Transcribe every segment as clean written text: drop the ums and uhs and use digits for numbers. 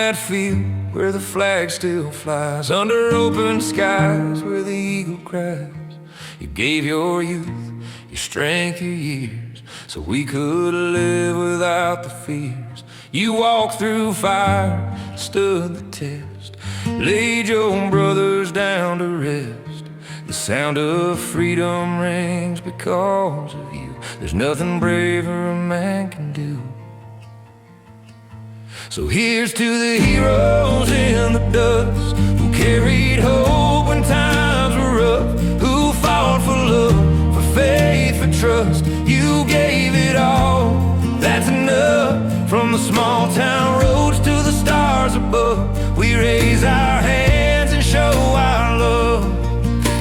that field where the flag still flies, under open skies where the eagle cries. You gave your youth, your strength, your years, so we could live without the fears. You walked through fire, stood the test, laid your brothers down to rest. The sound of freedom rings because of you. There's nothing braver a man can do. So here's to the heroes in the dust, who carried hope when times were rough, who fought for love, for faith, for trust. You gave it all, that's enough. From the small town roads to the stars above, we raise our hands and show our love.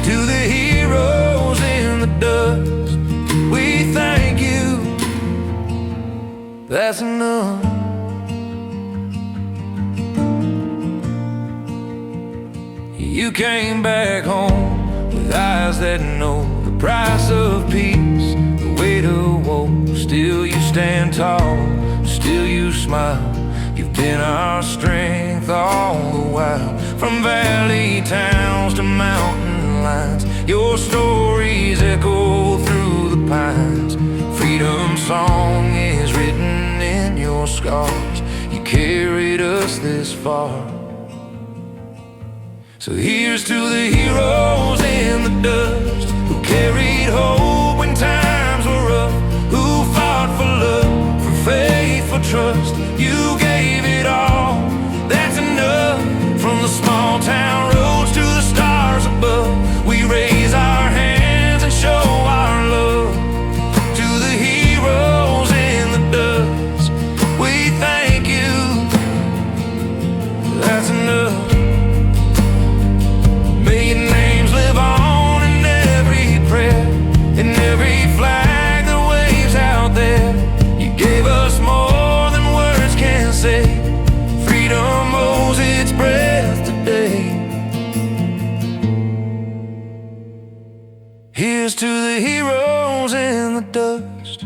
To the heroes in the dust, we thank you, that's enough. You came back home with eyes that know the price of peace, the weight of woe. Still you stand tall, still you smile. You've been our strength all the while. From valley towns to mountain lines, your stories echo through the pines. Freedom's song is written in your scars. You carried us this far. So here's to the heroes in the dust, who carried hope when times were rough, who fought for love, for faith, for trust. You gave it all, that's enough. From the small town roads to the stars above, we raise our hands and show our love. To the heroes in the dust, we thank you, that's enough. May your names live on in every prayer, in every flag that waves out there. You gave us more than words can say. Freedom owes its breath today. Here's to the heroes in the dust.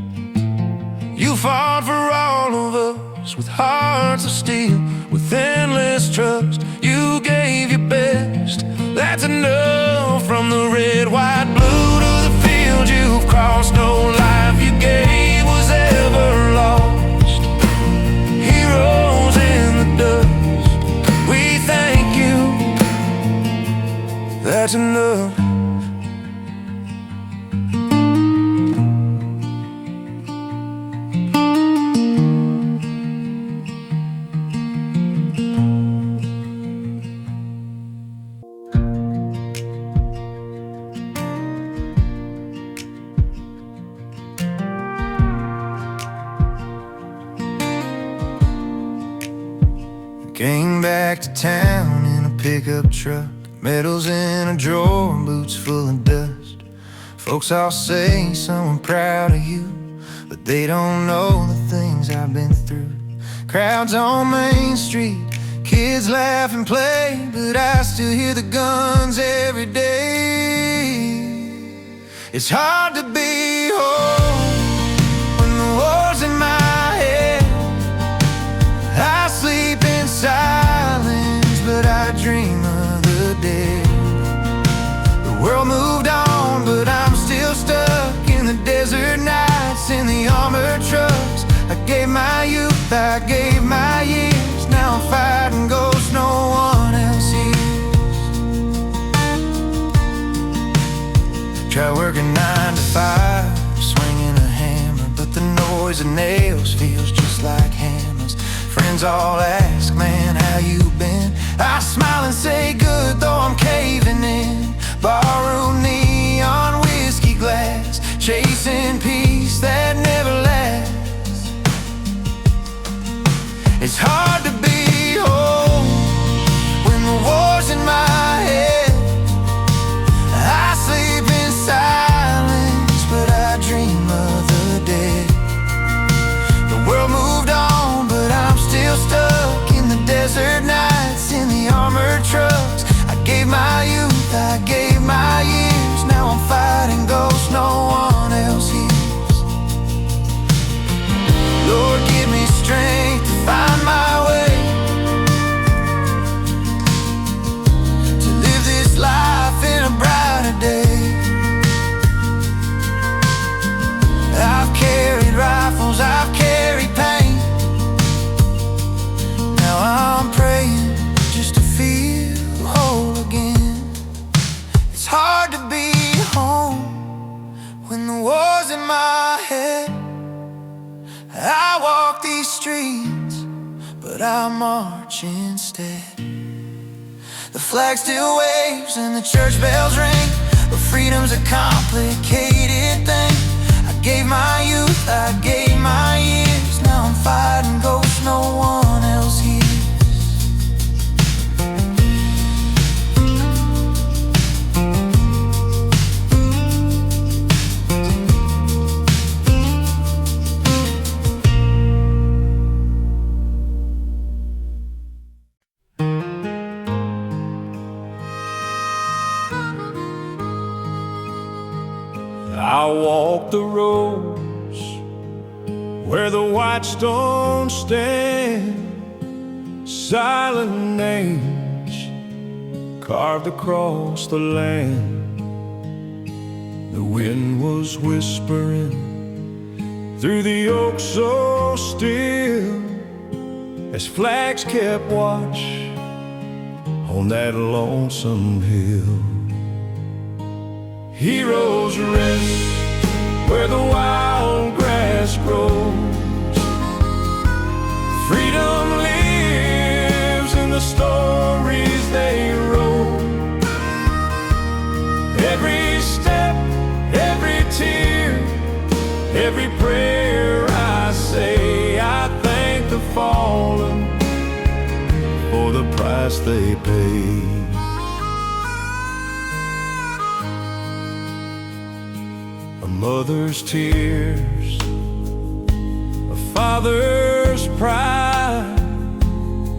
You fought for all of us with hearts of steel, with endless trust. You gave your best, that's enough. From the red, white, blue to the field you've crossed, no life you gave was ever lost. Heroes in the dust, we thank you, that's enough. Came back to town in a pickup truck, medals in a drawer, boots full of dust. Folks all say, son, I'm proud of you, but they don't know the things I've been through. Crowds on Main Street, kids laugh and play, but I still hear the guns every day. It's hard to be home when the war's in my head. I sleep in silence, but I dream of the dead. The world moved on, but I'm still stuck in the desert nights, in the armored trucks. I gave my youth, I gave my years. Now I'm fighting ghosts no one else hears. Try working 9 to 5, swinging a hammer, but the noise of nails feels just like hammers. Friends all ask, man, how you been? I smile and say good, though I'm caving in. Barroom neon whiskey glass, chasing peace that never lasts. It's hard to be home when the war's in my head. I sleep in silence, but I dream of the dead. The world moved on, but I'm still stuck in the desert nights, in the armored trucks. I gave my youth, I gave my years. Now I'm fighting ghosts no one else hears. Lord, give me strength to find my way. my head. I walk these streets, but I march instead. The flag still waves and the church bells ring, but freedom's a complicated thing. I gave my youth, I gave my years. Now I'm fighting ghosts no one else hears. I walk the roads where the white stones stand, silent names carved across the land. The wind was whispering through the oak so still, as flags kept watch on that lonesome hill. Heroes rest where the wild grass grows. Freedom lives in the stories they wrote. Every step, every tear, every prayer I say, I thank the fallen for the price they paid. A mother's tears, a father's pride,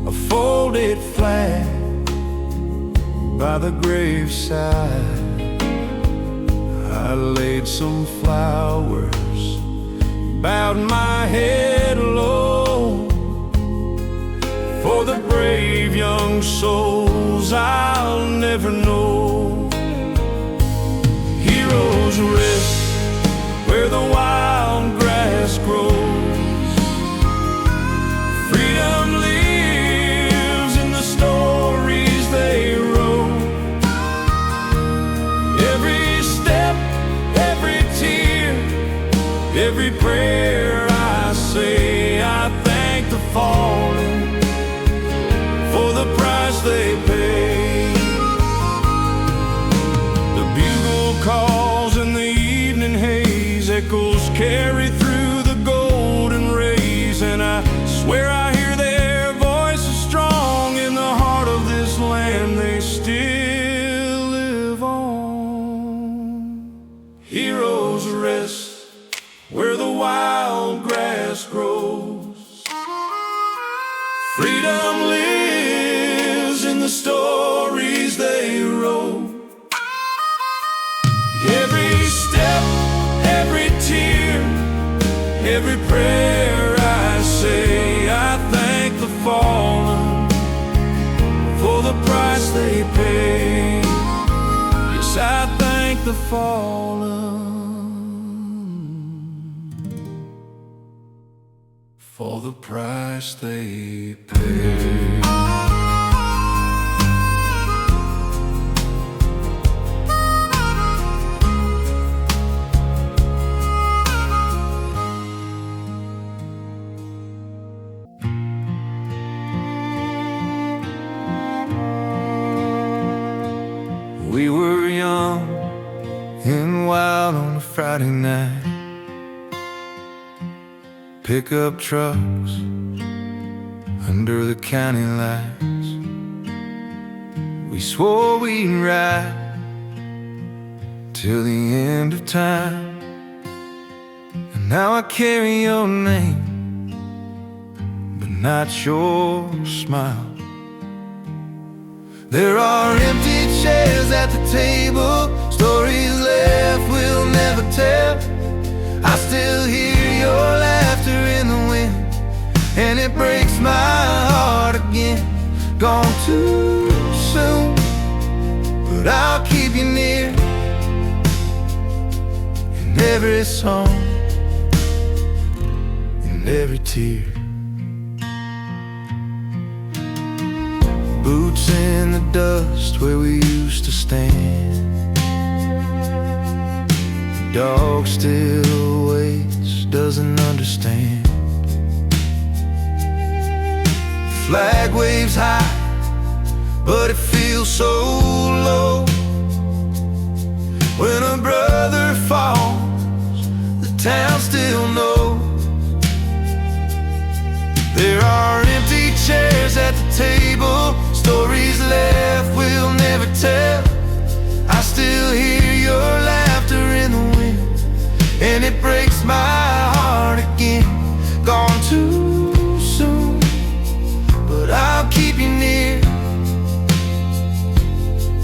a folded flag by the graveside. I laid some flowers, bowed my head low, for the brave young souls I'll never know. Heroes rest where the wild grass grows. Freedom lives in the stories they wrote. Every step, every tear, every prayer I say, I thank the fallen for the price they paid. The bugle calls in the evening haze, echoes carry through the golden rays, and I swear I hear their voices strong in the heart of this land. They still live on. Heroes rest where the wild grass grows. Freedom lives in the stories they wrote. Every step, every tear, every prayer I say, I thank the fallen for the price they paid. Yes, I thank the fallen for the price they paid. We were young and wild on a Friday night. Pickup trucks under the county lights. We swore we'd ride till the end of time. And now I carry your name, but not your smile. There are empty chairs at the table, stories left we'll never tell. I still hear your laughter in the wind, and it breaks my heart again. Gone too soon, but I'll keep you near in every song, in every tear. Boots in the dust where we used to stand. dog still waits, doesn't understand. Flag waves high, but it feels so low. When a brother falls, the town still knows. There are empty chairs at the table, stories left we'll never tell. I still hear your laughter in the wind, and it breaks my heart again. Gone too soon, but I'll keep you near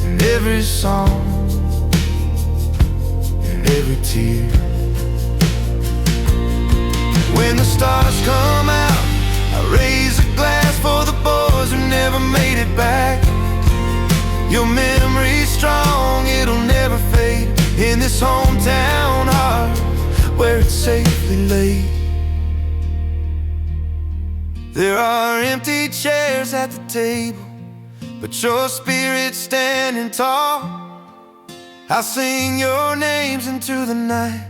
in every song, in every tear. When the stars come out, I raise a glass for the boys who never made it back. Your memory's strong, it'll never fade in this hometown heart where it's safely laid. There are empty chairs at the table, but your spirit's standing tall. I'll sing your names into the night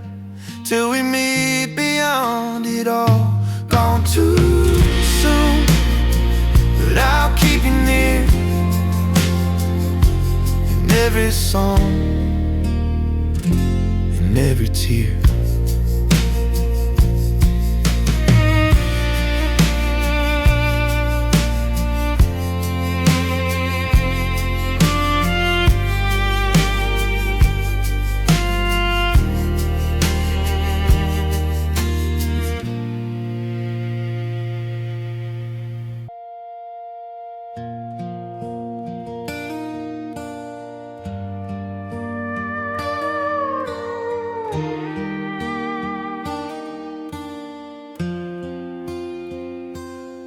till we meet beyond it all. Gone too soon, but I'll keep you near in every song, in every tear.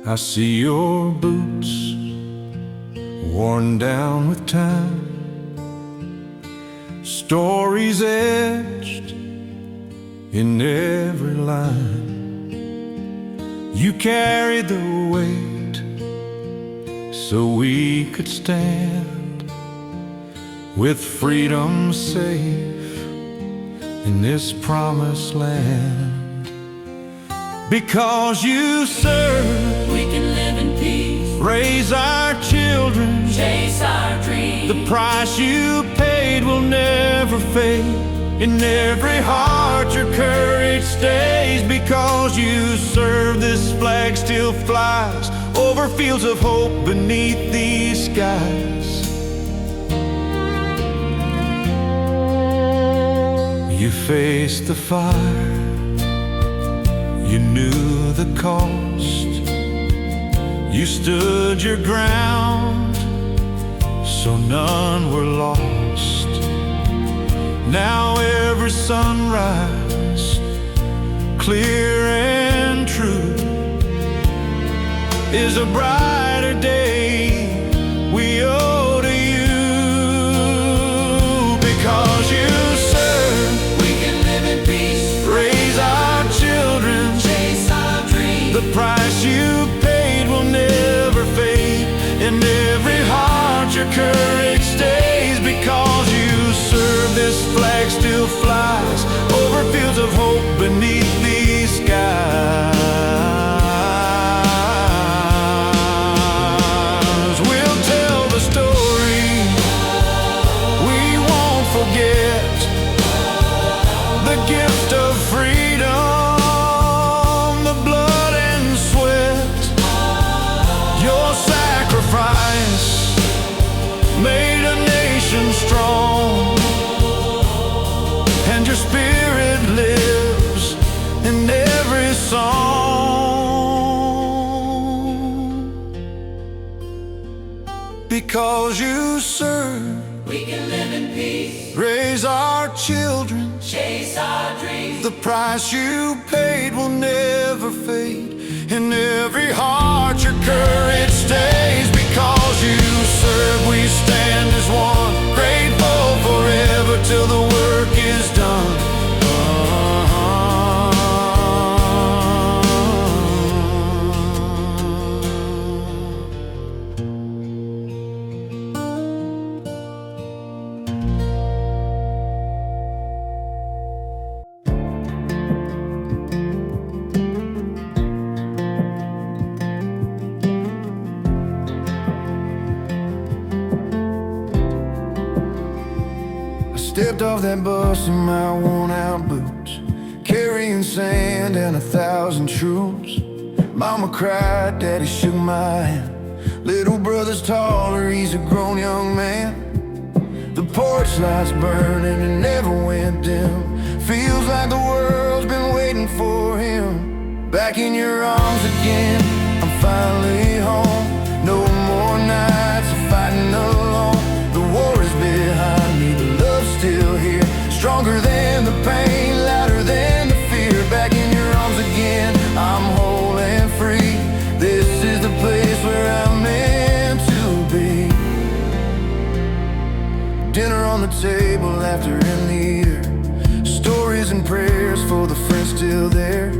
I see your boots worn down with time, stories etched in every line. You carried the weight so we could stand with freedom safe in this promised land. Because you serve, we can live in peace, raise our children, chase our dreams. The price you paid will never fade. In every heart your courage stays. Because you serve, this flag still flies over fields of hope beneath these skies. You faced the fire, you knew the cost. You stood your ground, so none were lost. Now every sunrise, clear and true, is a brighter day we owe to you. Because you serve, we can live in peace, raise our children, chase our dreams. The price you paid will never fade. In every heart your courage stays. Because you serve, this flag still flies over fields of hope beneath these skies. We'll tell the story, we won't forget the gift of freedom, the blood and sweat. Your sacrifice made a nation strong, and your spirit lives in every song. Because you serve, We can live in peace, raise our children, chase our dreams. the price you paid will never fade. In every heart your courage stays. Because you serve, we stand as one, grateful forever till the work is done. Stepped off that bus in my worn-out boots, carrying sand and 1,000 troops. Mama cried, Daddy shook my hand. Little brother's taller, he's a grown young man. The porch light's burning and never went dim. Feels like the world's been waiting for him. Back in your arms again, I'm finally home. No more nights of fighting alone. The war is behind me, the love's still here. Stronger than the pain, louder than the fear. Back in your arms again, I'm whole and free. This is the place where I'm meant to be. Dinner on the table, laughter in the air. Stories and prayers for the friends still there.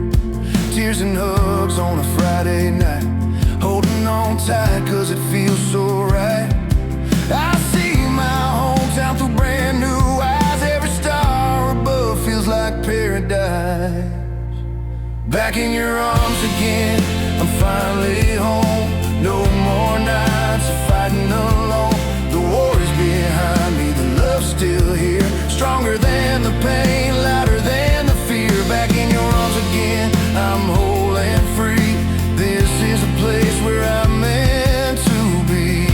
Tears and hugs on a Friday night. Holding on tight cause it feels so right. I see my hometown through brand new eyes. Every star above feels like paradise. Back in your arms again, I'm finally home. No more nights of fighting alone. The war is behind me, the love's still here. Stronger than the pain, louder than the fear. Back in your arms again, I'm whole and free. This is a place where I'm meant to be.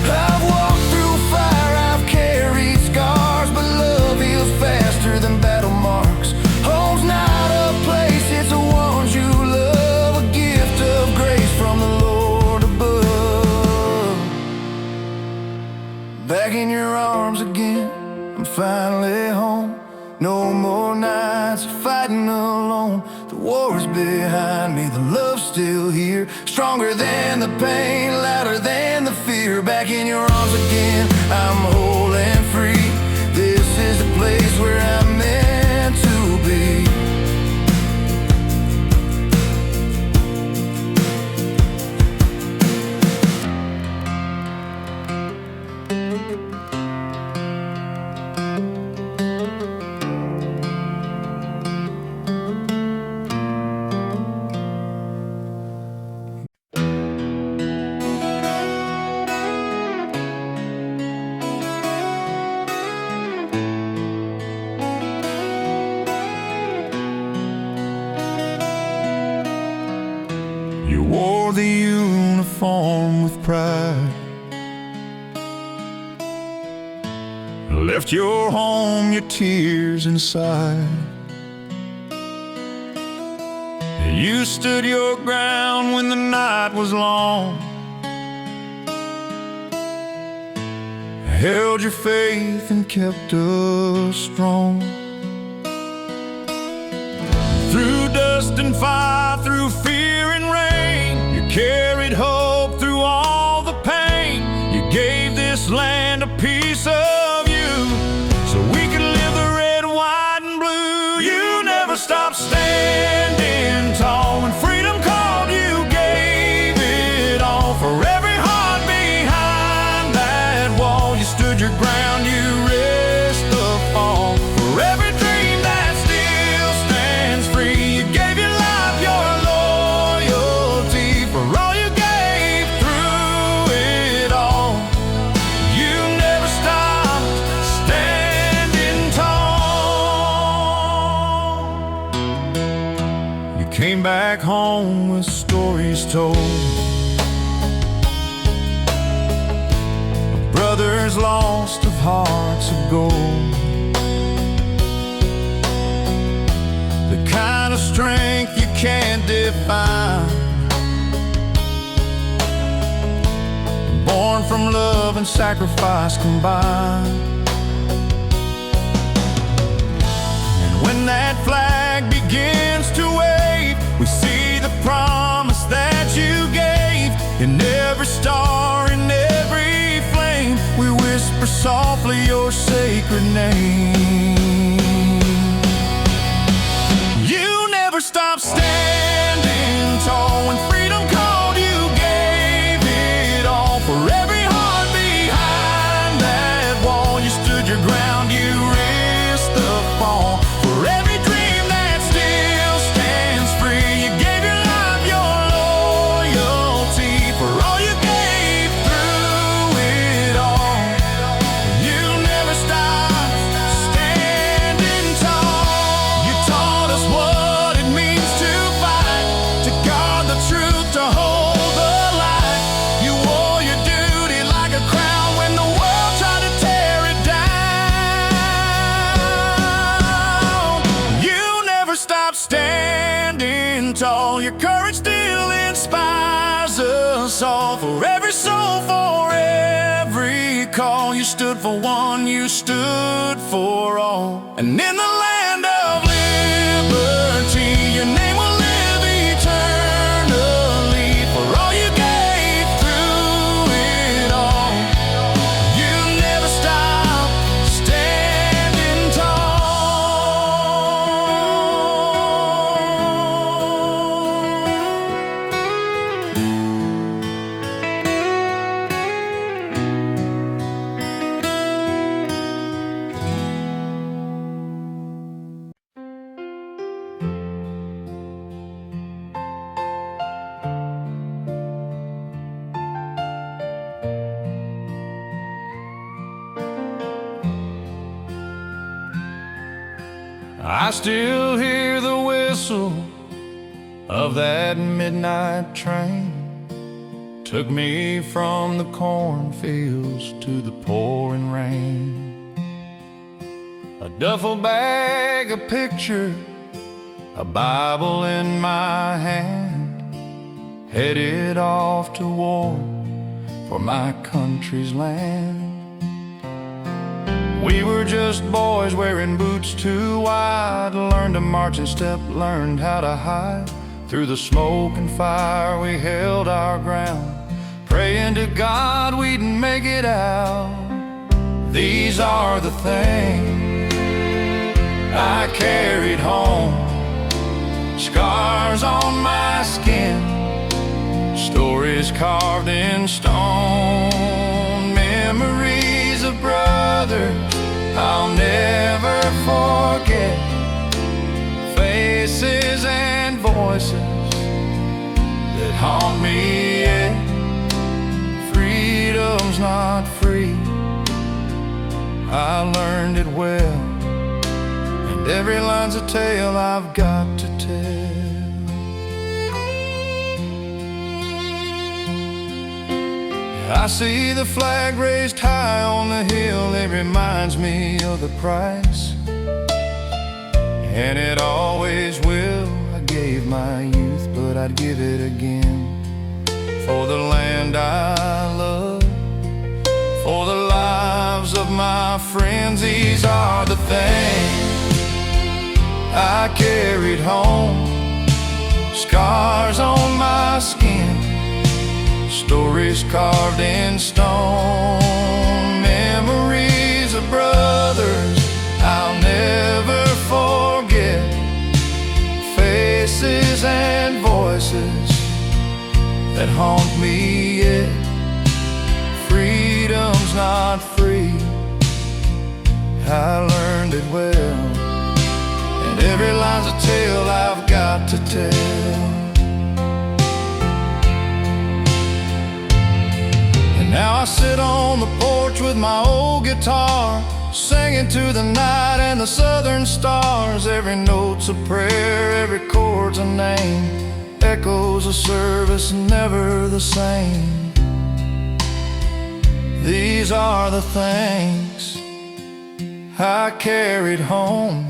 I've walked through fire, I've carried scars, but love heals faster than battle marks. Home's not a place, it's the ones you love. A gift of grace from the Lord above. Back in your arms again, I'm finally home. No more nights of fighting alone. The war is behind me, the love's still here. Stronger than the pain, louder than the fear. Back in your arms again, I'm whole and free. This is the place where I'm meant to be. You wore the uniform with pride, left your home, your tears inside. You stood your ground when the night was long, held your faith and kept us strong. Through dust and fire, through fear and rain, you carried hope through all the pain. You gave this land a piece of you, so we could live the red, white, and blue. You never stopped standing tall when freedom called. You gave it all for every heart behind that wall. You stood your ground, you risked the fall for every dream that still stands free. You gave your life, your loyalty for all you gave through it all. You never stopped standing tall. You came back home with stories told, brothers lost of hearts of gold. The kind of strength you can't define, born from love and sacrifice combined. And when that flag begins to wave, we see the promise that you gave. In every star, in every flame, we whisper softly your sacred name. You never stopped standing tall when freedom called. You gave it all for every heart behind that wall. You all, for every soul, for every call. You stood for one, you stood for all. And in the land of liberty, your name will live eternally. For all you gave through it all, you never stopped standing tall. I still hear the whistle of that midnight train. Took me from the cornfields to the pouring rain. A duffel bag, a picture, a Bible in my hand, headed off to war for my country's land. We were just boys wearing boots too wide, learned to march and step, learned how to hide. Through the smoke and fire we held our ground, praying to God we'd make it out. These are the things I carried home, scars on my skin, stories carved in stone, memories of brothers I'll never forget, faces and voices that haunt me yet. Freedom's not free, I learned it well, and every line's a tale I've got to tell. I see the flag raised high on the hill, it reminds me of the price, and it always will. I gave my youth, but I'd give it again, for the land I love, for the lives of my friends. These are the things I carried home, scars on my skin, stories carved in stone, memories of brothers I'll never forget, faces and voices that haunt me yet. Freedom's not free, I learned it well, and every line's a tale I've got to tell. Now I sit on the porch with my old guitar, singing to the night and the southern stars. Every note's a prayer, every chord's a name, echoes of service never the same. These are the things I carried home,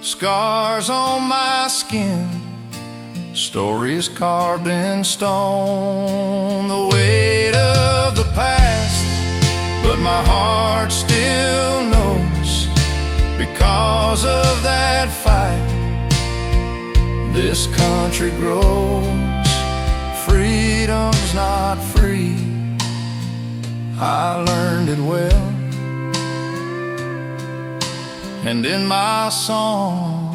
scars on my skin, stories carved in stone, the weight of the past, but my heart still knows, because of that fight this country grows. Freedom's not free, I learned it well, and in my song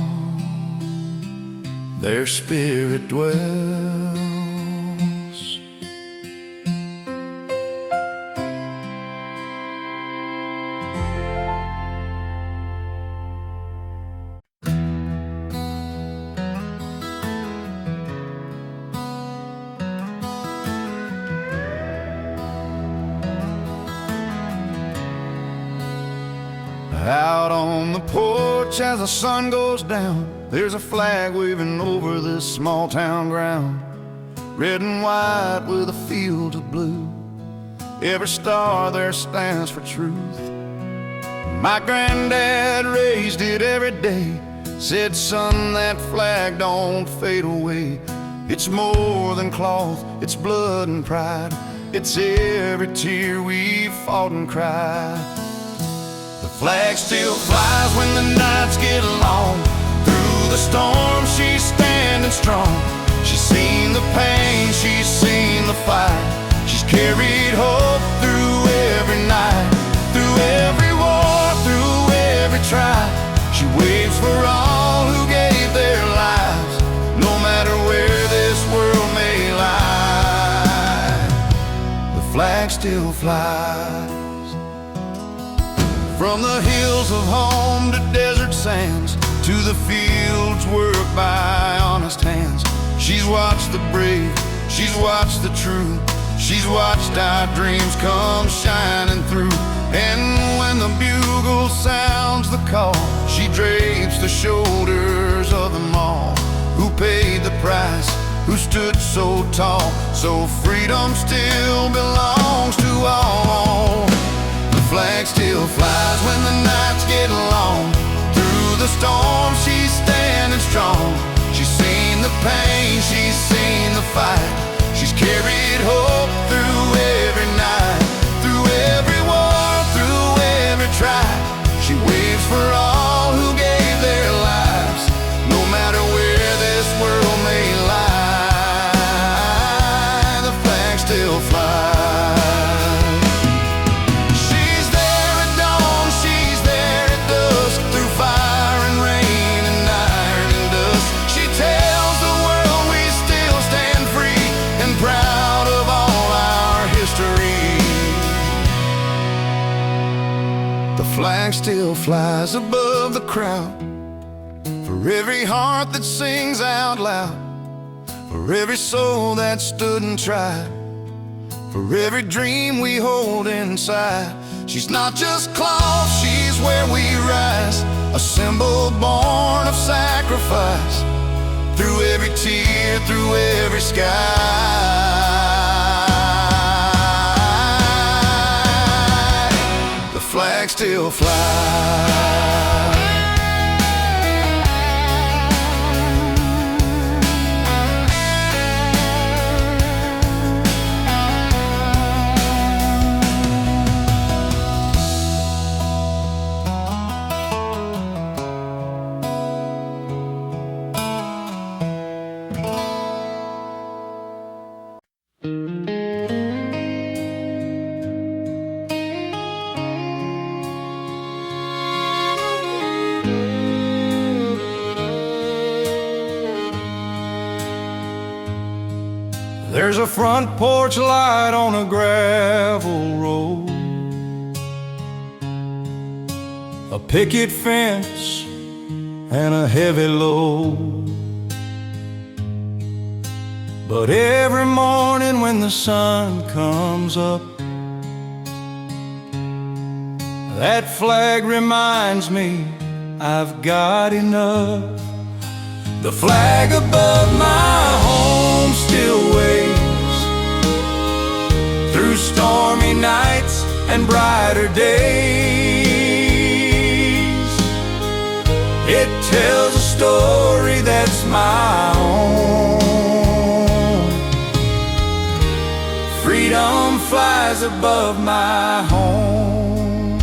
their spirit dwells. Out on the porch as the sun goes down, there's a flag waving over this small town ground, red and white with a field of blue. Every star there stands for truth. My granddad raised it every day, said, son, that flag don't fade away. It's more than cloth, it's blood and pride. It's every tear we've fought and cried. The flag still flies when the nights get long. Through the storm she's standing strong. She's seen the pain, she's seen the fight. She's carried hope through every night. Through every war, through every trial. She waves for all who gave their lives, no matter where this world may lie. The flag still flies. From the hills of home to desert sands, to the fields worked by honest hands. She's watched the brave, she's watched the true. She's watched our dreams come shining through. And when the bugle sounds the call, she drapes the shoulders of them all who paid the price, who stood so tall. So freedom still belongs to all. The flag still flies when the nights get long. Through the storm she's standing strong. She's seen the pain, she's seen the fight. She's carried hope through every night. Through every war, through every trial. She waves for all who gave their lives, no matter where this world may lie. The flag still flies. She's there at dawn, she's there at dusk. Through fire and rain and iron and dust. She tells the world we still stand free and proud of all our history. The flag still flies above the crowd, for every heart that sings out loud, for every soul that stood and tried, for every dream we hold inside. She's not just cloth, she's where we rise, a symbol born of sacrifice. Through every tear, through every sky. The flag still flies. There's a front porch light on a gravel road, a picket fence and a heavy load. But every morning when the sun comes up, that flag reminds me I've got enough. The flag above my home still waves through stormy nights and brighter days. It tells a story that's my own. Freedom flies above my home.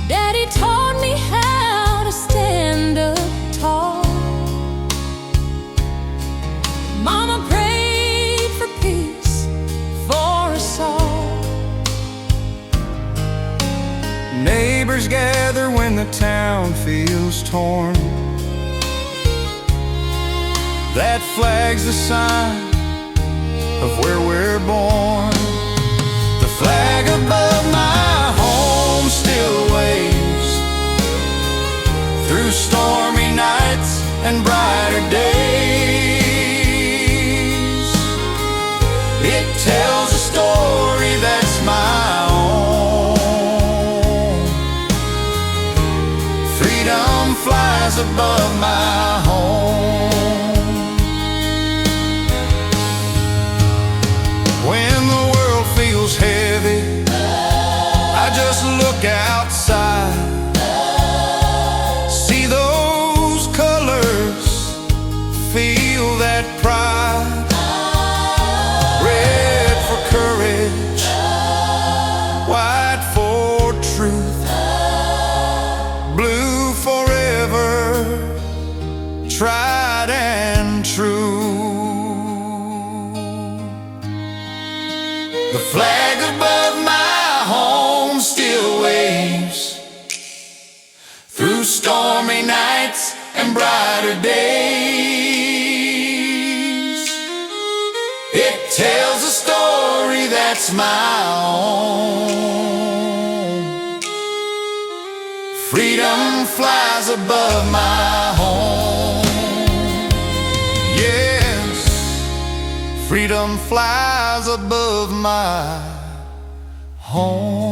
Daddy taught me how to stand up tall. Mama prayed for peace for us all. Neighbors gather when the town feels torn. That flag's a sign of where we're born. The flag above my home still waves through stormy nights and brighter days. It tells a story that's my own. Freedom flies above my home. When the world feels heavy, I just look outside, see those tells a story that's my own. Freedom flies above my home. Yes, freedom flies above my home.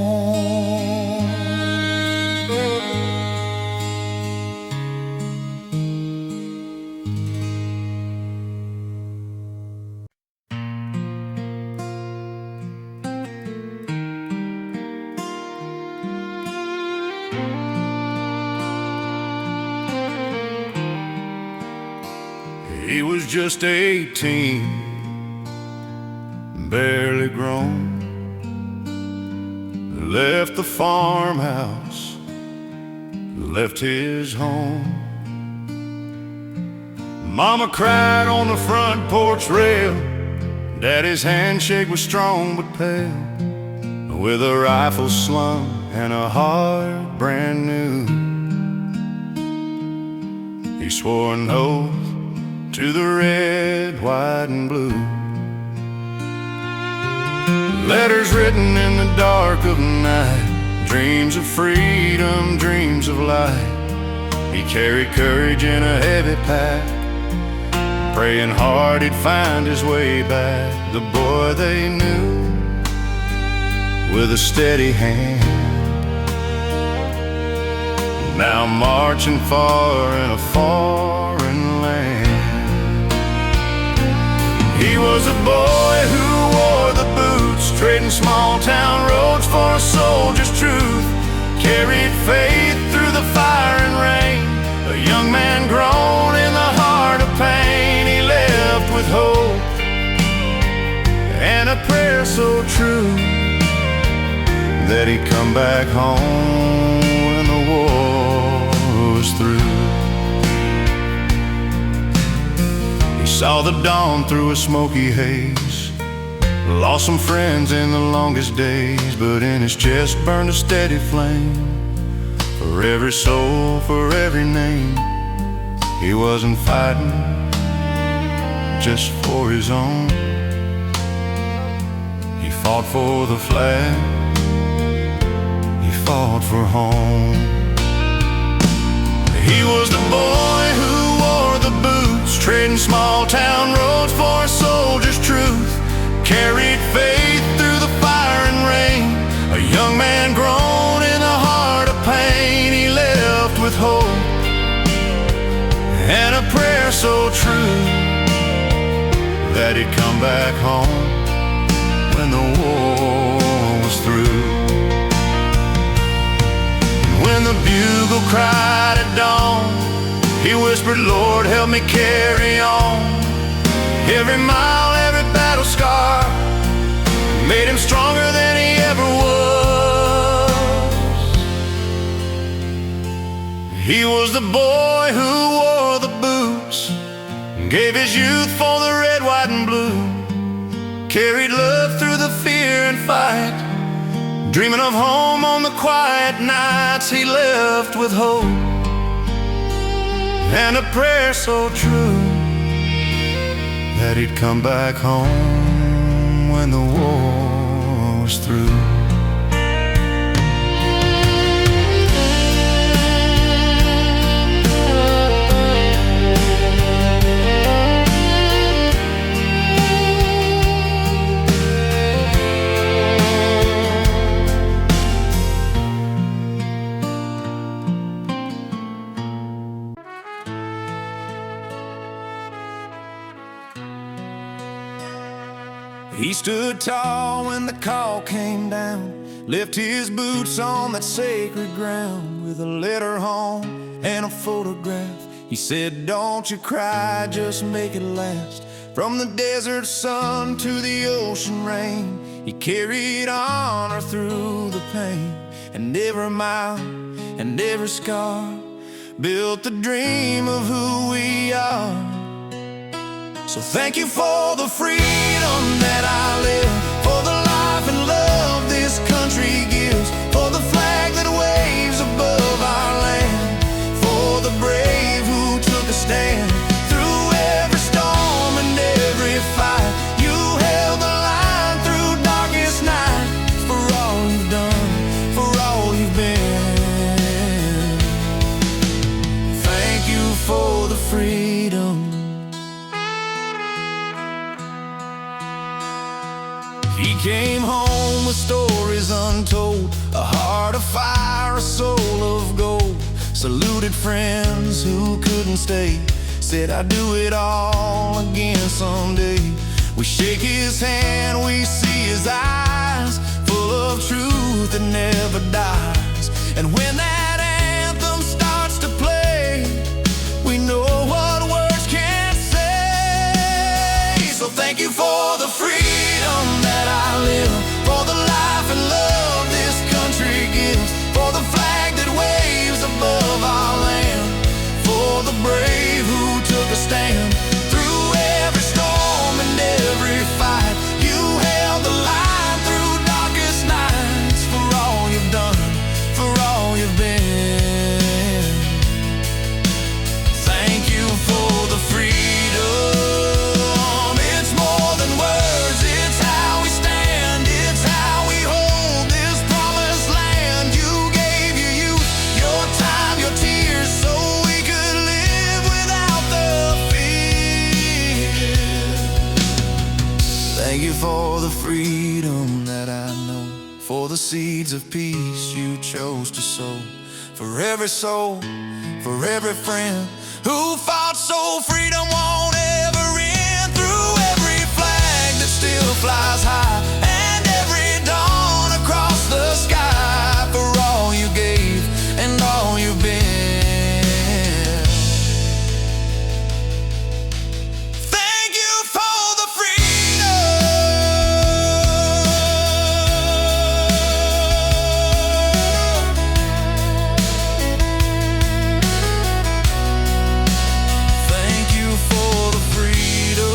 He was just 18, barely grown. Left the farmhouse, left his home. Mama cried on the front porch rail. Daddy's handshake was strong but pale, with a rifle slung and a heart brand new. He swore an oath to the red, white, and blue. Letters written in the dark of night, dreams of freedom, dreams of light. He carried courage in a heavy pack, praying hard he'd find his way back. The boy they knew, with a steady hand, now marching far in a foreign land. He was a boy who wore the boots, trading small town roads for a soldier's truth. Carried faith through the fire and rain, a young man grown in the heart of pain. He left with hope and a prayer so true that he'd come back home when the war was through. He saw the dawn through a smoky haze, lost some friends in the longest days, but in his chest burned a steady flame. For every soul, for every name, he wasn't fighting just for his own. He fought for the flag, he fought for home. He was the boy who wore the boots, trading small town roads for a soldier's truth. Carried faith through the fire and rain, a young man grown in the heart of pain. He left with hope and a prayer so true that he'd come back home when the war was through. When the bugle cried at dawn, he whispered, Lord, help me carry on. Every mile, every battle scar made him stronger than he ever was. He was the boy who wore the boots, gave his youth for the red, white, and blue. Carried love through the fear and fight, dreaming of home on the quiet nights. He left with hope and a prayer so true that he'd come back home when the war was through. He stood tall when the call came down, left his boots on that sacred ground, with a letter home and a photograph. He said, don't you cry, just make it last. From the desert sun to the ocean rain, he carried honor through the pain. And every mile and every scar built the dream of who we are. So thank you for the freedom that I live, for the life and love this country gives, for the flag that waves above our land, for the brave who took a stand through every storm and every fight. You held the came home with stories untold, a heart of fire, a soul of gold. Saluted friends who couldn't stay, said I'd do it all again someday. We shake his hand, we see his eyes, full of truth that never dies. And when that anthem starts to play, we know what words can't say. So thank you for the freedom that I live, for the life and love this country gives, for the flag that waves above our land, for the brave who took a stand through every storm and every fight. You held the line through darkest nights, for all you've done, for all you've been. Thank you for the freedom. It's more than words, it's how we stand, it's how we hold this promised land. You gave your youth, your time, your tears, so we could live without the fear. Thank you for the freedom that I know, for the seeds of peace you chose to sow, for every soul, for every friend who fought so freedom won't ever end. Through every flag that still flies high, and every dawn across the sky, for all you gave and all you've been. Thank you for the freedom. Thank you for the freedom.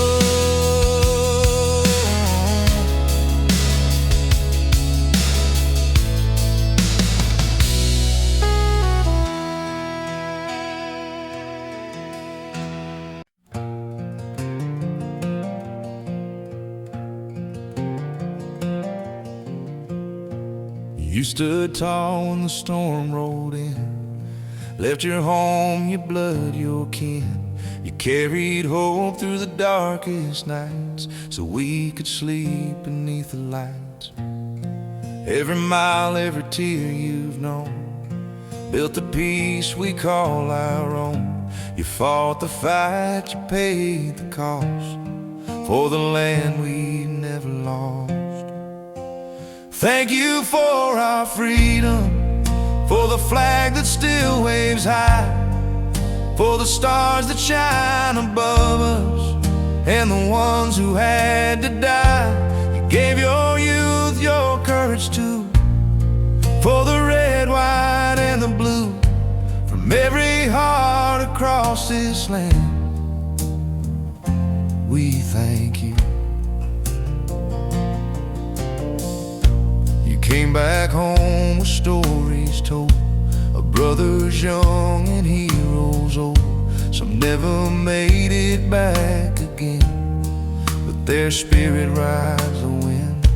You stood tall when the storm rolled in, left your home, your blood, your kin. You carried hope through the darkest nights, so we could sleep beneath the lights. Every mile, every tear you've known, built the peace we call our own. You fought the fight, you paid the cost, for the land we never lost. Thank you for our freedom, for the flag that still waves high, for the stars that shine above us, and the ones who had to die. You gave your youth, your courage too, for the red, white, and the blue, from every heart across this land. We thank you. You came back home with stories told of brothers young and heroes old. Some never made it back again, but their spirit rides the wind.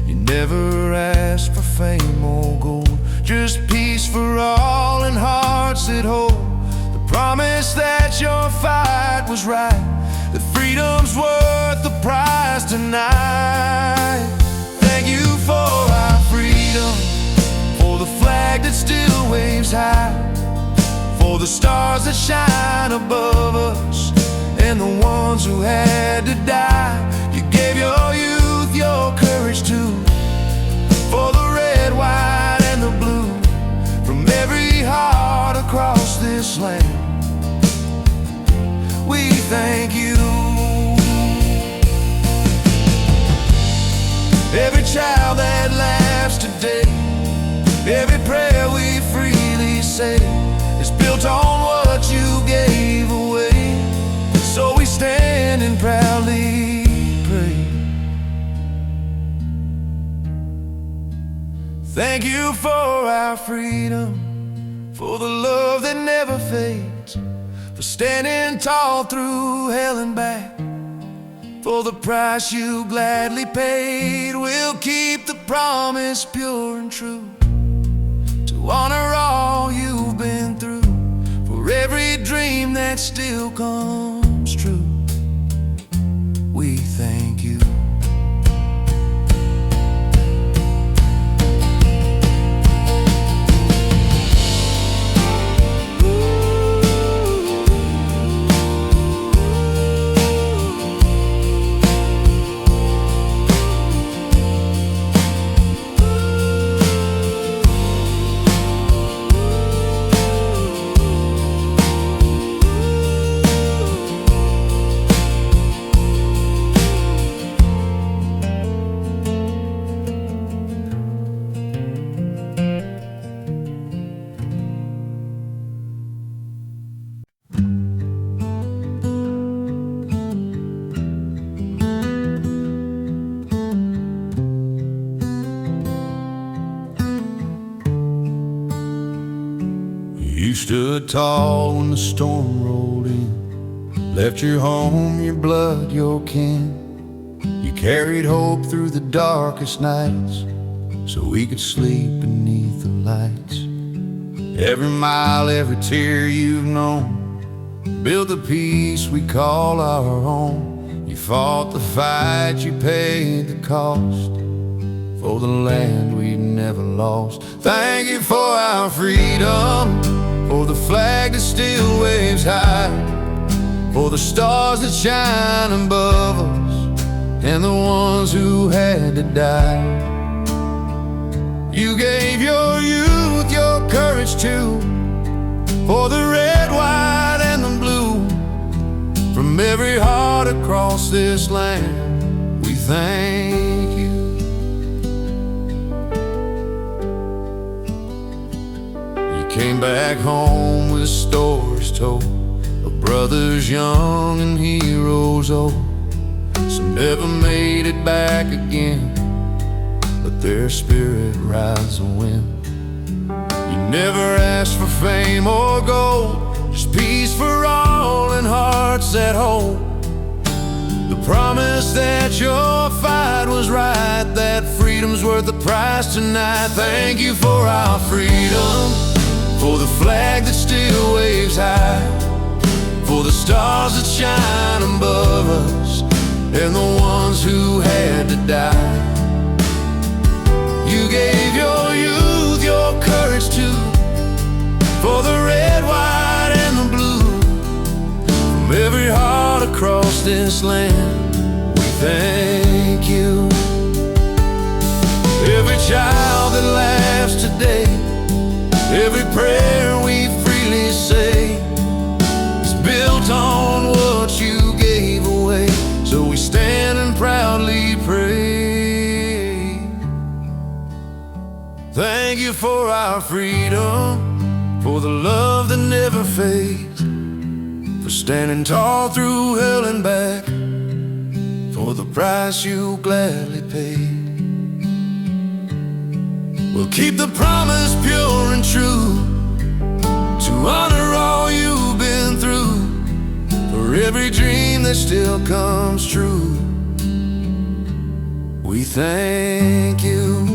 You never asked for fame or gold, just peace for all and hearts that hold the promise that your fight was right, that freedom's worth the price tonight. Thank you for our freedom, for the flag that still waves high, for the stars that shine above us, and the ones who had to die. You gave your youth, your courage too, for the red, white, and the blue, from every heart across this land. We thank you. Every child that laughs today, every prayer we freely say, is built on what you gave away. So we stand and proudly pray. Thank you for our freedom, for the love that never fades, for standing tall through hell and back, for the price you gladly paid. We'll keep the promise pure and true, to honor all you've been through, for every dream that still comes true. We thank you. You stood tall when the storm rolled in, left your home, your blood, your kin. You carried hope through the darkest nights, so we could sleep beneath the lights. Every mile, every tear you've known, built the peace we call our own. You fought the fight, you paid the cost, for the land we'd never lost. Thank you for our freedom, for the flag that still waves high, for the stars that shine above us, and the ones who had to die. You gave your youth, your courage too, for the red, white, and the blue. From every heart across this land, we thank you. You came back home with stories told of brothers young and heroes old. Some never made it back again, but their spirit rides the wind. You never asked for fame or gold, just peace for all and hearts that hold. The promise that your fight was right, that freedom's worth the price tonight. Thank you for our freedom, for the flag that still waves high, for the stars that shine above us, and the ones who had to die. You gave your youth, your courage too, for the red, white, and the blue. From every heart across this land, we thank you. Every child that laughs today, every prayer we freely say, is built on what you gave away. So we stand and proudly pray. Thank you for our freedom, for the love that never fades, for standing tall through hell and back, for the price you gladly paid. We'll keep the promise pure and true, to honor all you've been through, for every dream that still comes true. We thank you.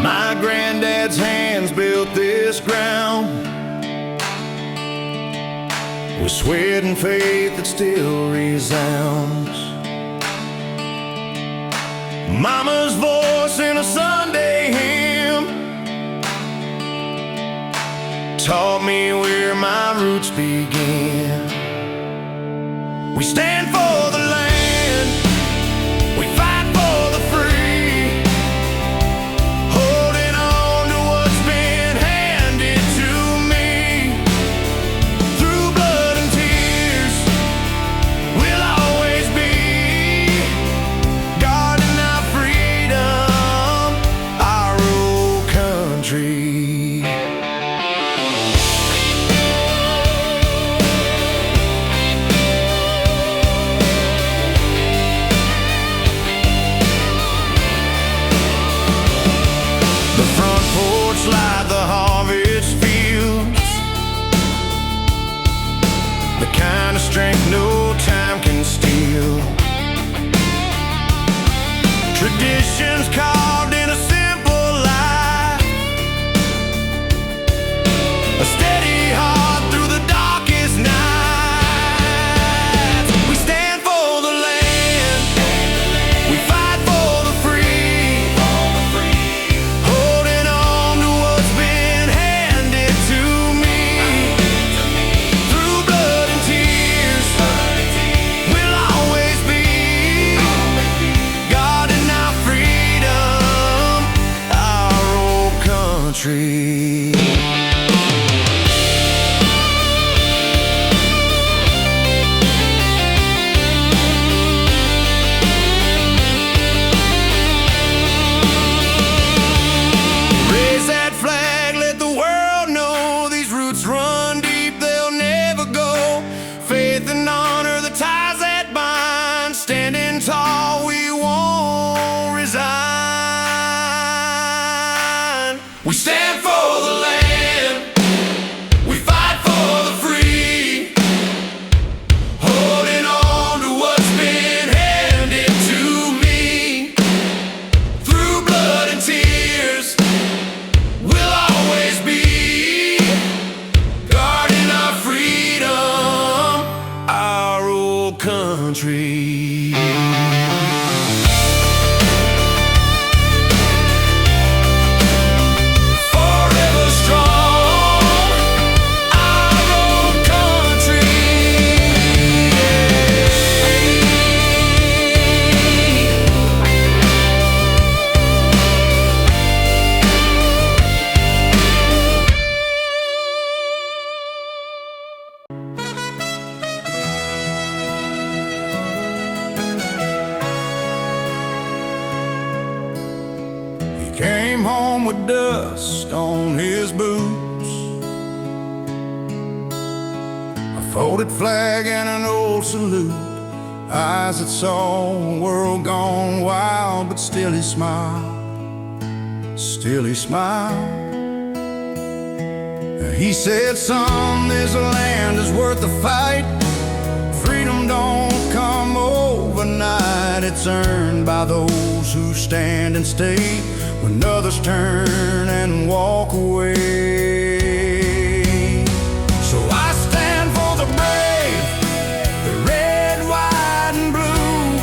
My granddad's hands built this ground, with sweat and faith that still resounds. Mama's voice in a Sunday hymn taught me where my roots begin. We stand for the land, we fight for the free, holding on to what's been handed to me. Through blood and tears, we'll always be guarding our freedom, our old country. old country. Forever strong, our old country. Came home with dust on his boots, a folded flag and an old salute, eyes that saw a world gone wild, but still he smiled, still he smiled. He said, son, this land is worth the fight. Freedom don't come overnight, it's earned by those who stand and stay when others turn and walk away. So I stand for the brave, the red, white, and blue,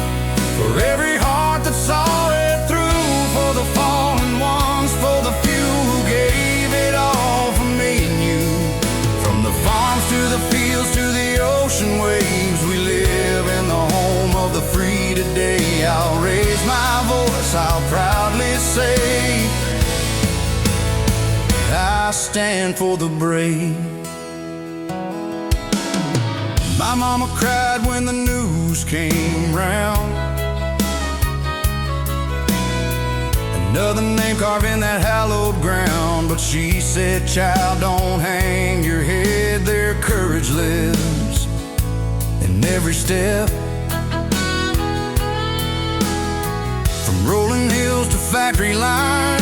for every heart that saw it through, for the fallen ones, for the few who gave it all for me and you. From the farms to the fields to the ocean waves, we live in the home of the free today. I'll raise my voice, I'll proudly say, I stand for the brave. My mama cried when the news came round. Another name carved in that hallowed ground, but she said, child, don't hang your head, their courage lives in every step. From rolling hills to factory lines,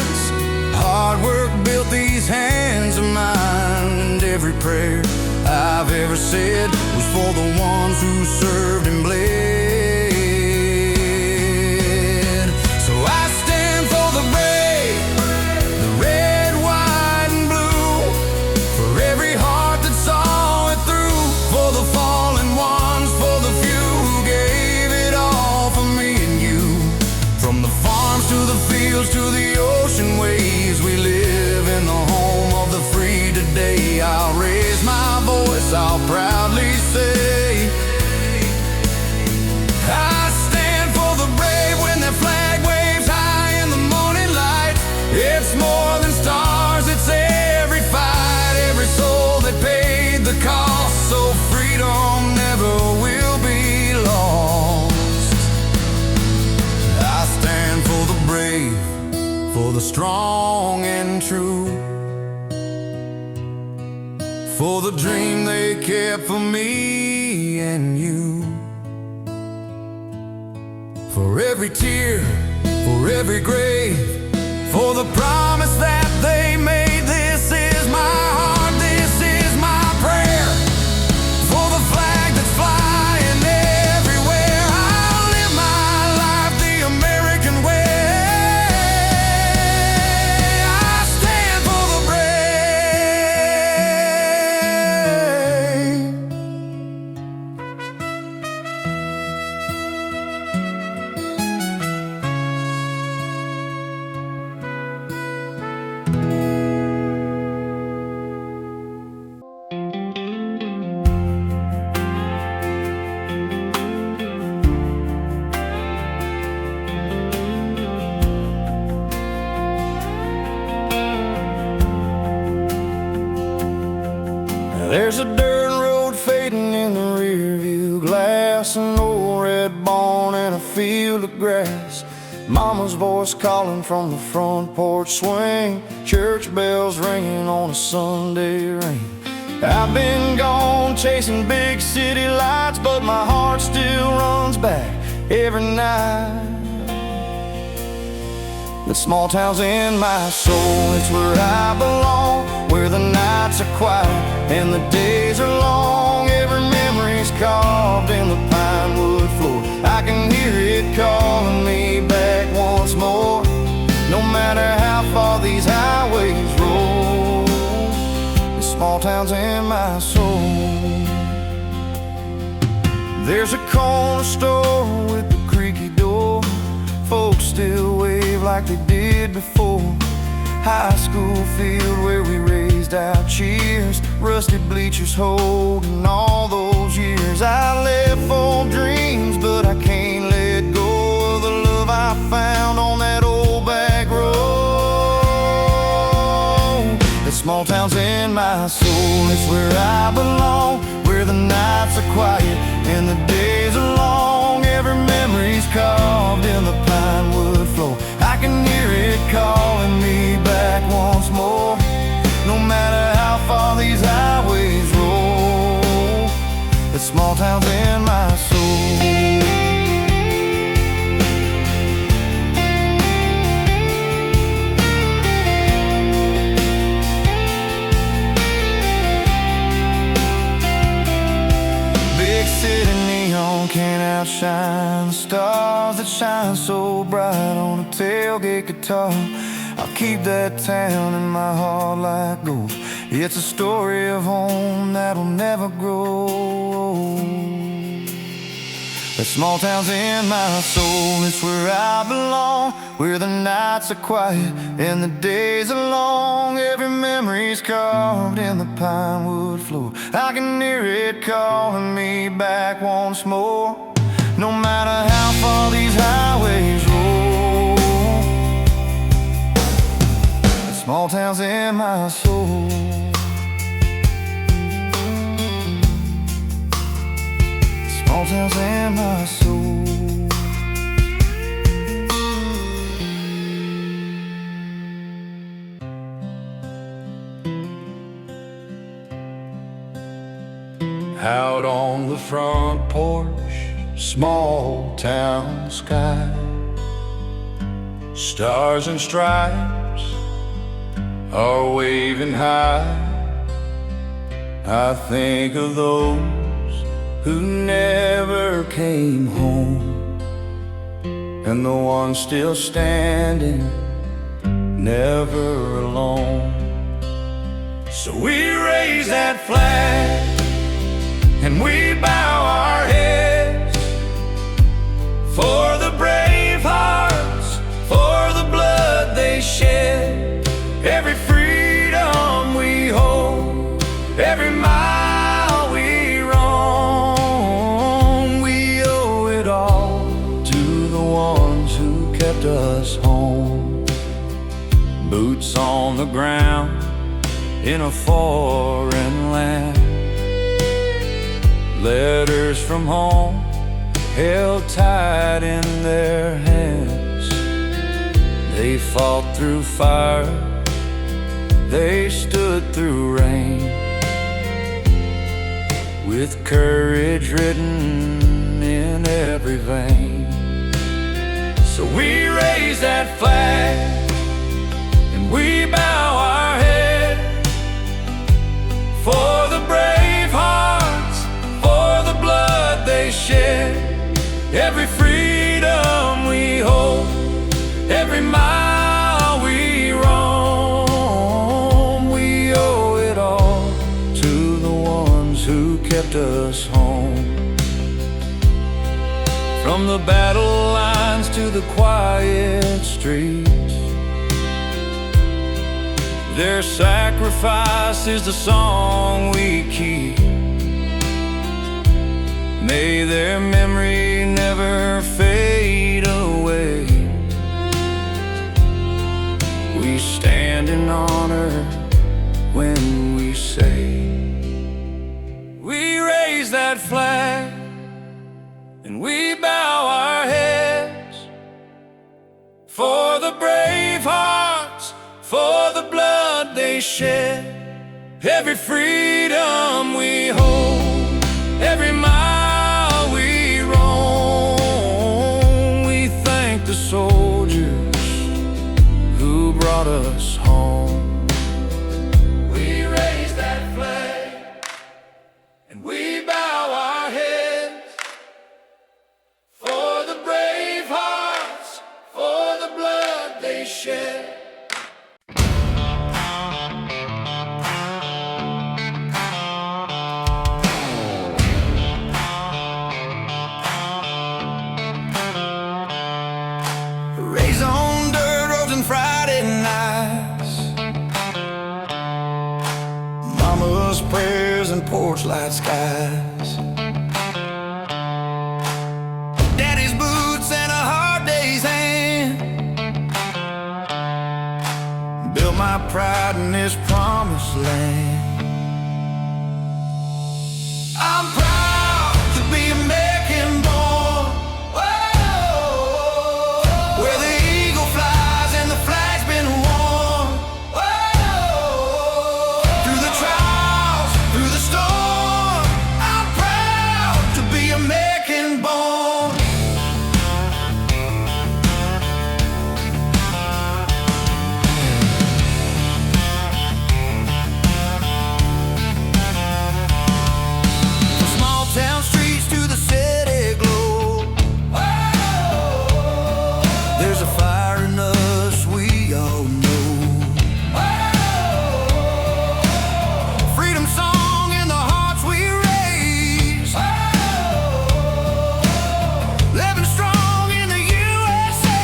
hard work built these hands of mine. And every prayer I've ever said was for the ones who served and bled. So I stand for the brave, the red, white, and blue, for every heart that saw it through, for the fallen ones, for the few who gave it all for me and you. From the farms to the fields to the ocean waves, we live in the home of the free today. I'll raise my voice, I'll proudly say, I stand for the brave when their flag waves high in the morning light. It's more than stars, it's every fight, every soul that paid the cost, so freedom never will be lost. I stand for the brave, for the strong and true, for the dream they kept for me and you. For every tear, for every grave, for the promise that they made. This is my heart, this is my prayer, for the flag that's flying everywhere. I'll live my life the American way. I stand for the There's a dirt road fading in the rear view glass, an old red barn and a field of grass. Mama's voice calling from the front porch swing, church bells ringing on a Sunday rain. I've been gone chasing big city lights, but my heart still runs back every night. The small town's in my soul, it's where I belong, where the nights are quiet and the days are long. Every memory's carved in the pine wood floor. I can hear it calling me back once more. No matter how far these highways roll, this small town's in my soul. There's a corner store with a creaky door. Folks still wave like they did before. High school field where we raised our cheers. Rusty bleachers holding all those years. I left for dreams, but I can't let go of the love I found on that old back road. The small town's in my soul, it's where I belong. Where the nights are quiet and the days are long. Every memory's carved in the pine wood floor. I can hear it calling me back once more. No matter how far these highways roll, the small town's in my soul. Can't outshine the stars that shine so bright on a tailgate guitar. I'll keep that town in my heart like gold. It's a story of home that'll never grow. The small town's in my soul, it's where I belong. Where the nights are quiet and the days are long. Every memory's carved in the pine wood floor. I can hear it calling me back once more. No matter how far these highways roll, the small town's in my soul. The small town's in my soul. Out on the front porch, small town sky, stars and stripes are waving high. I think of those who never came home, and the ones still standing, never alone. So we raise that flag and we bow our heads for the brave hearts, for the blood they shed. Every freedom we hold, every mile we roam, we owe it all to the ones who kept us home. Boots on the ground in a foreign land, letters from home held tight in their hands. They fought through fire, they stood through rain, with courage written in every vein. So we raise that flag and we bow our head for the brave hearts, for the blood they shed. Every freedom we hold, every mile we roam, we owe it all to the ones who kept us home. From the battle lines to the quiet streets, their sacrifice is the song we keep. May their memory never fade away. We stand in honor when we say, we raise that flag and we bow our heads for the brave hearts, for the blood they shed. Every freedom we hold, every mile we roam, we thank the soldiers who brought us home. We raise that flag and we bow our heads for the brave hearts, for the blood they shed. porch light skies. Daddy's boots and a hard day's hand built my pride in this promised land. I'm proud to be American born, whoa, where the eagle flies and the flag's been worn, whoa, through the trials, through the storm. I'm proud to be American born. Town streets to the city glow, whoa, there's a fire in us we all know, whoa, freedom song in the hearts we raise, whoa, living strong in the USA.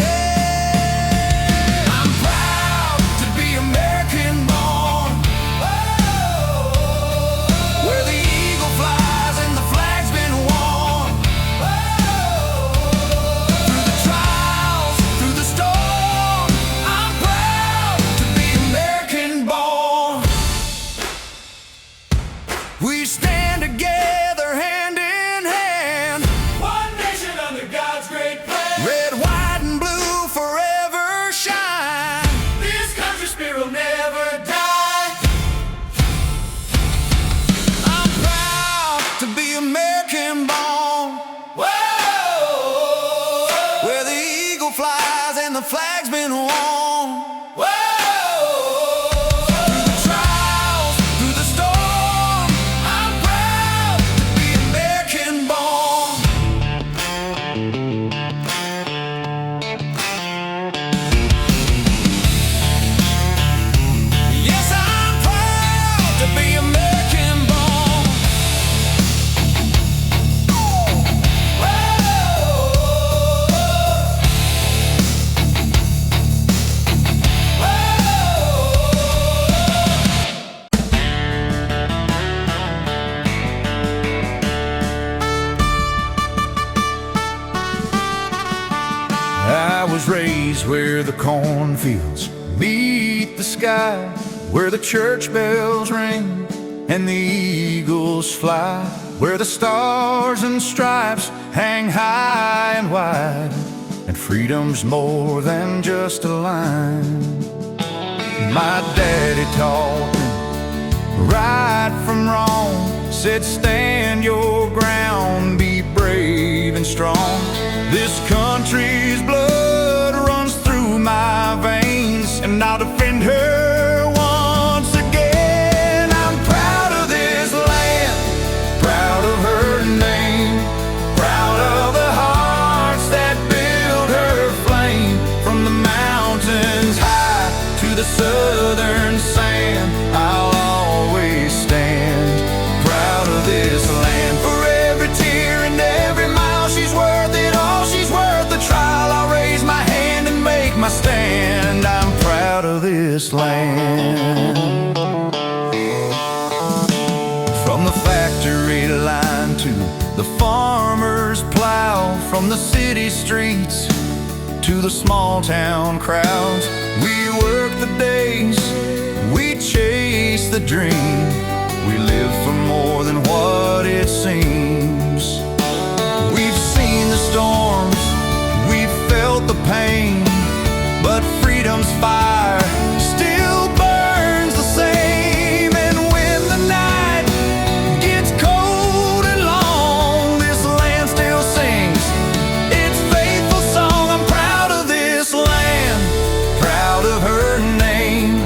Yeah. I'm proud to be American born, whoa, where the flies and the flag's been worn, whoa, through the trials, through the storm. I'm proud to be American born. We stand together hand in hand, One nation under God's great plan. red, white, and blue forever shine. This country's spirit will never die. I'm proud to be American born, Whoa, where the eagle flies and the flag's been worn, whoa, through the trials, through the storm. I'm proud to be American born. Yes, I'm proud to be American born. I was raised where the cornfields meet the sky, where the church bells ring and the eagles fly, where the stars and stripes hang high and wide, and freedom's more than just a line. My daddy taught me right from wrong, said stand your ground, be brave and strong. This country's blood runs through my veins, and I'll defend her once again. I'm proud of this land, proud of her name, proud of the hearts that build her flame. From the mountains high to the southern sand, I'll always stand proud of this land. For every tear and every mile, she's worth it all, she's worth the trial. I'll raise my hand and make my stand. I'm proud of this land. From the factory line to the farmer's plow, from the city streets to the small town crowds, we work the days, we chase the dream, we live for more than what it seems. We've seen the storms, we've felt the pain, but freedom's fire still burns the same. And when the night gets cold and long, this land still sings its faithful song. I'm proud of this land, proud of her name,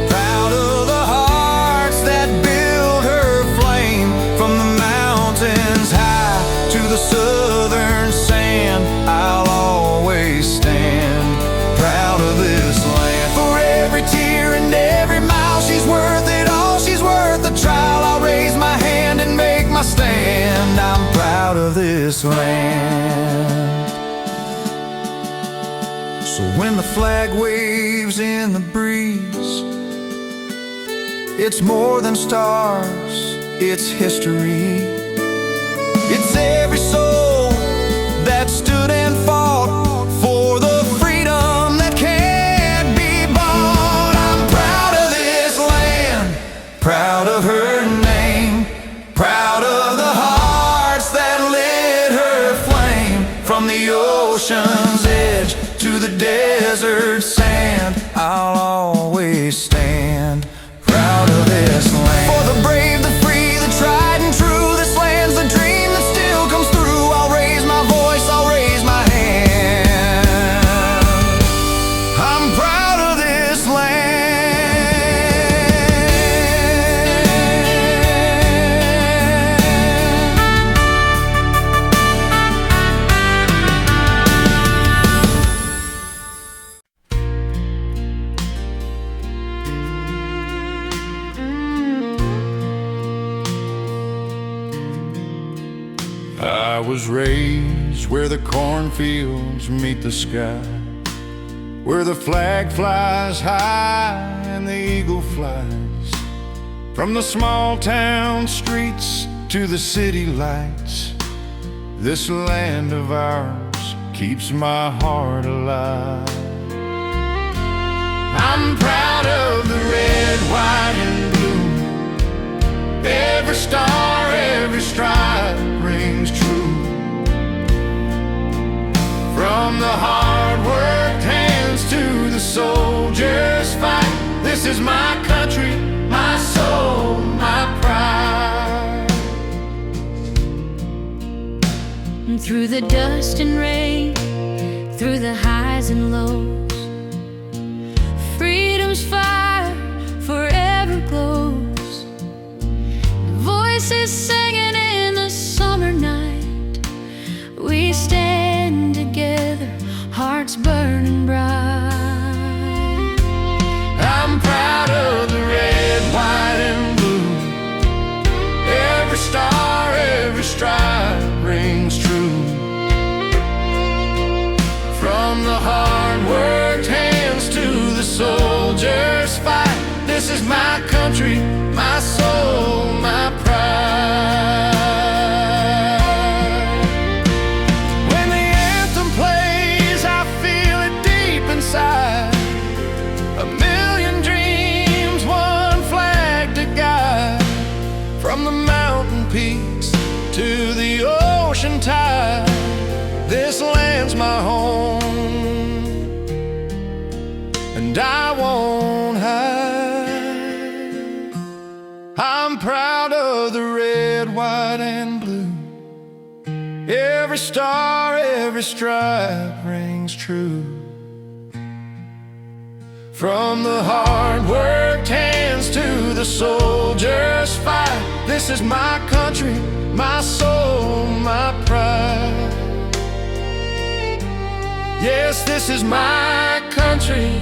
proud of the hearts that build her flame. From the mountains high to the southern sand, I'll always stand proud of this land. For every tear and every mile, she's worth it all, she's worth the trial. I'll raise my hand and make my stand. I'm proud of this land. So when the flag waves in the breeze, It's more than stars, it's history. It's every soul that stood and fought for the freedom that can't be bought. I'm proud of this land, proud of her name, proud of the hearts that lit her flame. From the ocean's edge to the desert sand, I'll always stand proud of this land. For the brave, the free, the tried and true, this land's a dream that still comes through. I'll raise my voice, I'll raise my hand. I'm proud of this land. I was raised where the cornfields meet the sky, where the flag flies high and the eagle flies. From the small town streets to the city lights, this land of ours keeps my heart alive. I'm proud of the red, white, and blue. Every star, every stripe rings true. From the hard-worked hands to the soldiers' fight, this is my country, my soul, my pride. And through the dust and rain, through the highs and lows, freedom's fire forever glows. Voices singing in the summer night, we stand together, hearts burning bright. I'm proud of the red, white, and blue. Every star, every stripe rings true. From the hard-worked hands to the soldiers' fight, this is my country, my soul, my pride. When the anthem plays, I feel it deep inside. A million dreams, one flag to guide. From the mountain peaks to the ocean tide, this land's my home, and I won't hide. I'm proud of the red, white, and blue. Every star, every stripe rings true. From the hard-worked hands to the soldiers' fight, this is my country, my soul, my pride. Yes, this is my country,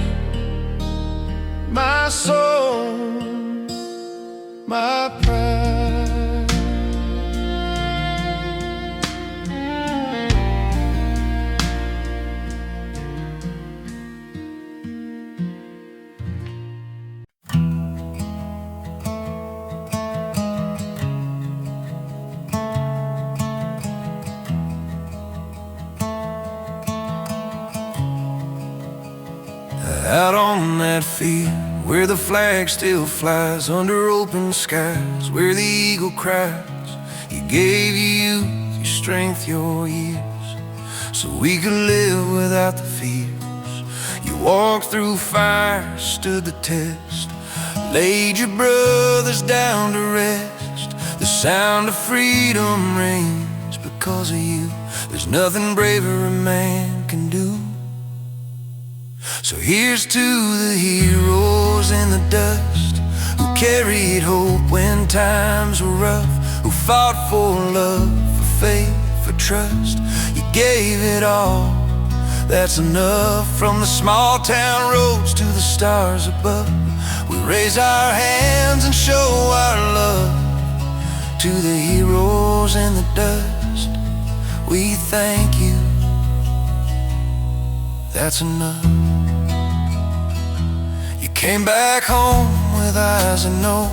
my soul, my pride. Out on that field where the flag still flies under open skies, where the eagle cries, He gave you youth, your strength, your years, so we could live without the fears. You walked through fire, stood the test, laid your brothers down to rest. The sound of freedom rings because of you. There's nothing braver a man can do. So here's to the heroes in the dust, who carried hope when times were rough, who fought for love, for faith, for trust. You gave it all, that's enough. From the small town roads to the stars above, we raise our hands and show our love. To the heroes in the dust, we thank you, that's enough. Came back home with eyes that know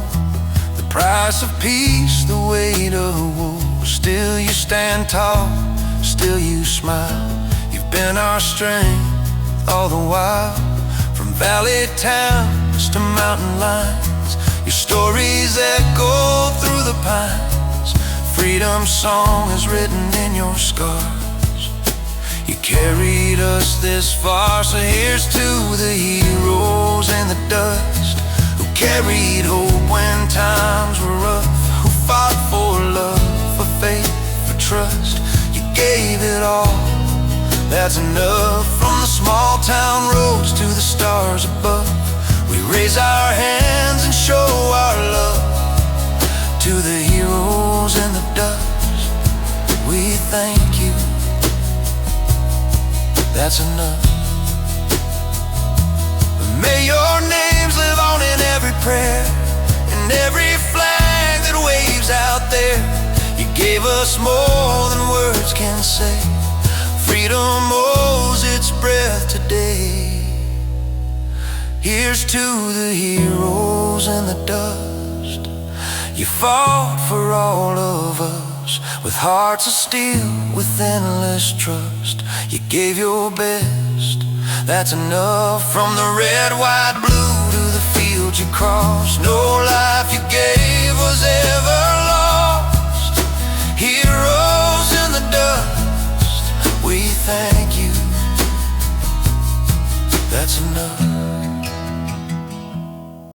the price of peace, the weight of woe. Still you stand tall, still you smile. You've been our strength all the while. From valley towns to mountain lines, your stories echo through the pines. Freedom's song is written in your scars. You carried us this far, so here's to the heroes in the dust, who carried hope when times were rough, who fought for love, for faith, for trust. You gave it all, that's enough. From the small town roads to the stars above, we raise our hands and show our love to the heroes in the dust. We thank you, that's enough. May your names live on in every prayer, and every flag that waves out there. You gave us more than words can say. Freedom owes its breath today. Here's to the heroes in the dust. You fought for all of us, with hearts of steel, with endless trust. You gave your best, that's enough. From the red, white, blue to the field you crossed, no life you gave was ever lost. Heroes in the dust, we thank you.